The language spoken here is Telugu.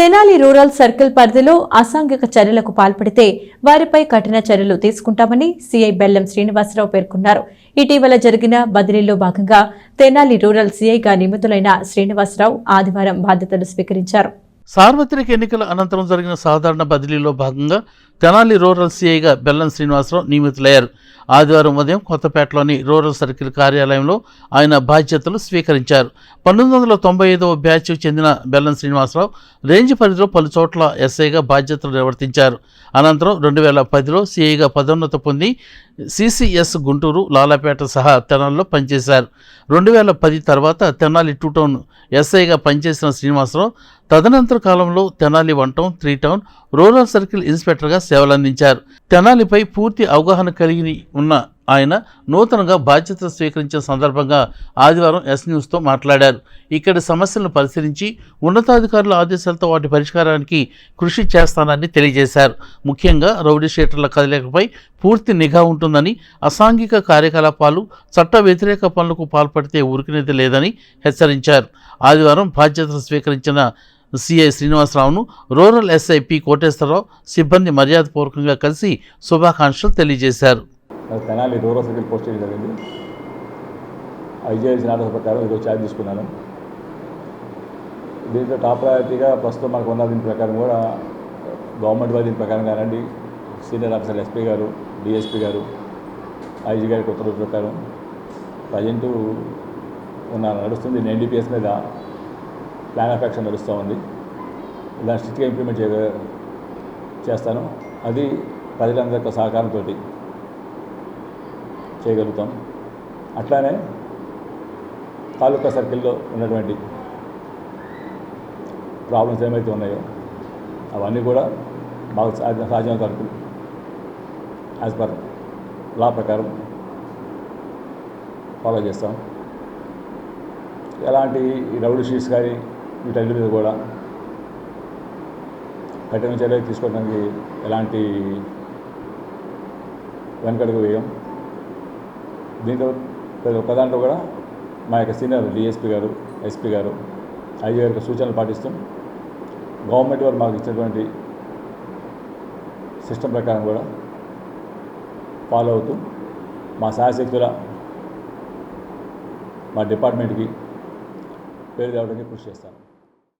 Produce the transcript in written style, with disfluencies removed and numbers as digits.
తెనాలి రూరల్ సర్కిల్ పరిధిలో అసాంఘిక చర్యలకు పాల్పడితే వారిపై కఠిన చర్యలు తీసుకుంటామని సీఐ బెల్లం శ్రీనివాసరావు పేర్కొన్నారు. ఇటీవల జరిగిన బదిలీలో భాగంగా తెనాలి రూరల్ సీఐగా నియమితులైన శ్రీనివాసరావు ఆదివారం బాధ్యతలు స్వీకరించారు. సార్వత్రిక ఎన్నికల అనంతరం జరిగిన సాధారణ బదిలీలో భాగంగా తెనాలి రూరల్ సీఐగా బెల్లం శ్రీనివాసరావు నియమితులయ్యారు. ఆదివారం ఉదయం కొత్తపేటలోని రూరల్ సర్కిల్ కార్యాలయంలో ఆయన బాధ్యతలు స్వీకరించారు. 1995వ బ్యాచ్కు చెందిన బెల్లం శ్రీనివాసరావు రేంజ్ పరిధిలో పలు చోట్ల ఎస్ఐగా బాధ్యతలు నిర్వర్తించారు. అనంతరం 2010లో సీఐగా పదోన్నతి పొంది సిసిఎస్ గుంటూరు, లాలాపేట సహా తెనాలిలో పనిచేశారు. 2010 తర్వాత తెనాలి 2 టౌన్ ఎస్ఐగా పనిచేసిన శ్రీనివాసరావు తదనంతర కాలంలో Tenali 1 town, 3 town rural circle ఇన్స్పెక్టర్గా సేవలందించారు. తెనాలిపై పూర్తి అవగాహన కలిగి ఉన్న ఆయన నూతనంగా బాధ్యతలు స్వీకరించిన సందర్భంగా ఆదివారం ఎస్ న్యూస్తో మాట్లాడారు. ఇక్కడి సమస్యలను పరిశీలించి ఉన్నతాధికారుల ఆదేశాలతో వాటి పరిష్కారానికి కృషి చేస్తానని తెలియజేశారు. ముఖ్యంగా రౌడీ షీటర్ల కదలికపై పూర్తి నిఘా ఉంటుందని, అసాంఘిక కార్యకలాపాలు, చట్ట వ్యతిరేక పనులకు పాల్పడితే ఊరికినేది లేదని హెచ్చరించారు. ఆదివారం బాధ్యతలు స్వీకరించిన సిఐ శ్రీనివాసరావును రూరల్ ఎస్ఐ పి కోటేశ్వరరావు సిబ్బంది మర్యాదపూర్వకంగా కలిసి శుభాకాంక్షలు తెలియజేశారు. తెనాలి రూరల్ సర్కిల్ పోస్ట్ చేయడం జరిగింది. ఐజీఐసీ ఆర్డర్ ప్రకారం ఈరోజు ఛార్జ్ తీసుకున్నాను. దీంట్లో టాప్ ప్రయారిటీగా ప్రస్తుతం మనకు ఉన్న దీని ప్రకారం కూడా గవర్నమెంట్ వారి దీని ప్రకారం కానివ్వండి, సీనియర్ ఆఫీసర్ ఎస్పీ గారు, డిఎస్పీ గారు, ఐజీ గారి ఉత్తర్వుల ప్రకారం ప్రజెంటు నడుస్తుంది. ఎన్డీపీఎస్ మీద ప్లాన్ ఆఫ్ యాక్షన్ నడుస్తూ ఉంది. దాన్ని స్ట్రిక్ట్గా ఇంప్లిమెంట్ చేస్తాను. అది ప్రజలందరి సహకారంతో చేయగలుగుతాం. అట్లానే తాలూకా సర్కిల్లో ఉన్నటువంటి ప్రాబ్లమ్స్ ఏమైతే ఉన్నాయో అవన్నీ కూడా బాగా సాధ్యమైనంత వరకు యాజ్ పర్ లా ప్రకారం ఫాలో చేస్తాం. ఎలాంటి రౌడీ షీట్స్ కానీ వీటన్నిటి మీద కూడా కఠిన చర్యలు తీసుకోవడానికి ఎలాంటి వెనకడుగు వేయం. దీంట్లో ప్రతి ఒక్క దాంట్లో కూడా మా యొక్క సీనియర్ డిఎస్పీ గారు, ఎస్పీ గారు, ఐజీ గారి సూచనలు పాటిస్తూ గవర్నమెంట్ వారు మాకు ఇచ్చినటువంటి సిస్టమ్ ప్రకారం కూడా ఫాలో అవుతూ మా శాయశక్తుల మా డిపార్ట్మెంట్కి పేరు తేవడానికి కృషి చేస్తాను.